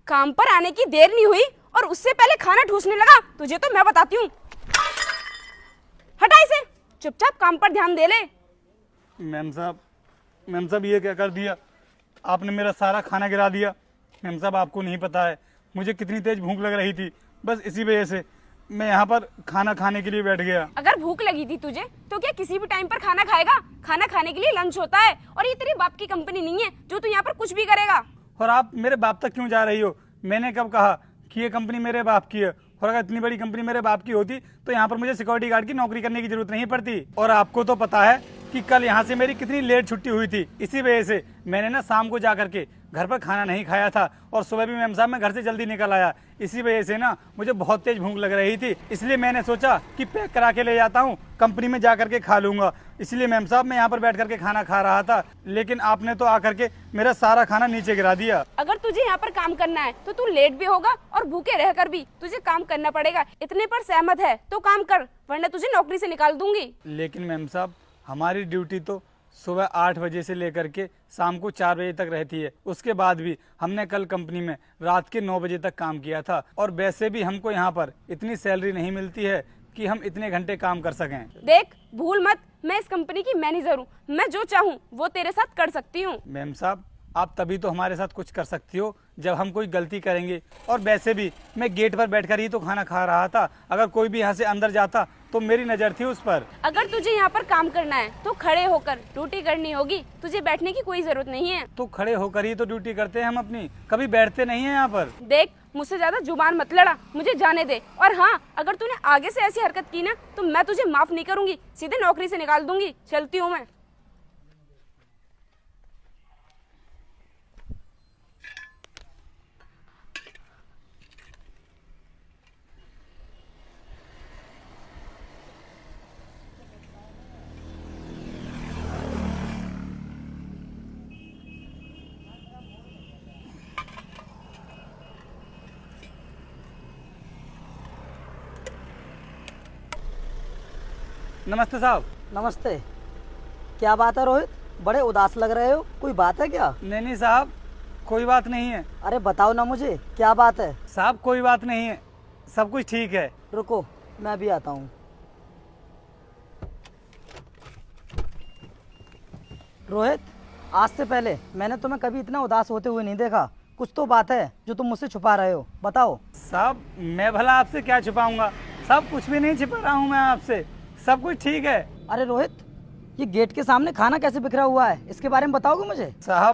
काम पर आने की देर नहीं हुई और उससे पहले खाना ठूसने लगा। तुझे तो मैं बताती हूँ। हटा इसे, चुपचाप काम पर ध्यान दे ले। मैम साहब ये क्या कर दिया आपने, मेरा सारा खाना गिरा दिया। मैम साहब आपको नहीं पता है मुझे कितनी तेज भूख लग रही थी, बस इसी वजह से मैं यहाँ पर खाना खाने के लिए बैठ गया। अगर भूख लगी थी तुझे तो क्या किसी भी टाइम पर खाना खाएगा? खाना खाने के लिए लंच होता है और ये तेरे बाप की कंपनी नहीं है जो तू यहाँ पर कुछ भी करेगा। और आप मेरे बाप तक क्यों जा रही हो? मैंने कब कहा कि ये कंपनी मेरे बाप की है? और अगर इतनी बड़ी कंपनी मेरे बाप की होती तो यहाँ पर मुझे सिक्योरिटी गार्ड की नौकरी करने की जरूरत नहीं पड़ती। और आपको तो पता है कि कल यहाँ से मेरी कितनी लेट छुट्टी हुई थी। इसी वजह से मैंने ना शाम को जा करके घर पर खाना नहीं खाया था और सुबह भी मैम साहब मैं घर से जल्दी निकल आया। इसी वजह से ना मुझे बहुत तेज भूख लग रही थी, इसलिए मैंने सोचा कि पैक करा के ले जाता हूँ, कंपनी में जा करके खा लूंगा। इसलिए मैम साहब मैं यहाँ पर बैठ करके खाना खा रहा था, लेकिन आपने तो आकर के मेरा सारा खाना नीचे गिरा दिया। अगर तुझे यहाँ पर काम करना है तो तू लेट भी होगा और भूखे रहकर भी तुझे काम करना पड़ेगा। इतने पर सहमत है तो काम कर, वरना तुझे नौकरी से निकाल दूंगी। लेकिन मैम साहब हमारी ड्यूटी तो सुबह 8 बजे से लेकर के शाम को 4 बजे तक रहती है। उसके बाद भी हमने कल कंपनी में रात के 9 बजे तक काम किया था और वैसे भी हमको यहाँ पर इतनी सैलरी नहीं मिलती है कि हम इतने घंटे काम कर सकें। देख भूल मत, मैं इस कंपनी की मैनेजर हूँ, मैं जो चाहूँ वो तेरे साथ कर सकती हूँ। मैम साहब आप तभी तो हमारे साथ कुछ कर सकती हो जब हम कोई गलती करेंगे। और वैसे भी मैं गेट पर बैठकर ही तो खाना खा रहा था, अगर कोई भी यहाँ से अंदर जाता तो मेरी नजर थी उस पर। अगर तुझे यहाँ पर काम करना है तो खड़े होकर ड्यूटी करनी होगी, तुझे बैठने की कोई जरूरत नहीं है। तो खड़े होकर ही तो ड्यूटी करते हैं हम अपनी, कभी बैठते नहीं है यहाँ पर। देख मुझसे ज्यादा जुबान मत लड़ा, मुझे जाने दे। और हाँ, अगर तूने आगे से ऐसी हरकत की ना तो मैं तुझे माफ नहीं करूंगी, सीधे नौकरी से निकाल दूंगी। चलती हूँ मैं। नमस्ते साहब। नमस्ते। क्या बात है रोहित, बड़े उदास लग रहे हो, कोई बात है क्या? नहीं साहब कोई बात नहीं है। अरे बताओ ना मुझे, क्या बात है? साहब कोई बात नहीं है, सब कुछ ठीक है। रुको मैं भी आता हूँ। रोहित, आज से पहले मैंने तुम्हें कभी इतना उदास होते हुए नहीं देखा। कुछ तो बात है जो तुम मुझसे छुपा रहे हो, बताओ। साहब मैं भला आपसे क्या छुपाऊंगा? साहब कुछ भी नहीं छुपा रहा हूँ मैं आपसे, सब कुछ ठीक है। अरे रोहित, ये गेट के सामने खाना कैसे बिखरा हुआ है, इसके बारे में बताओगे मुझे? साहब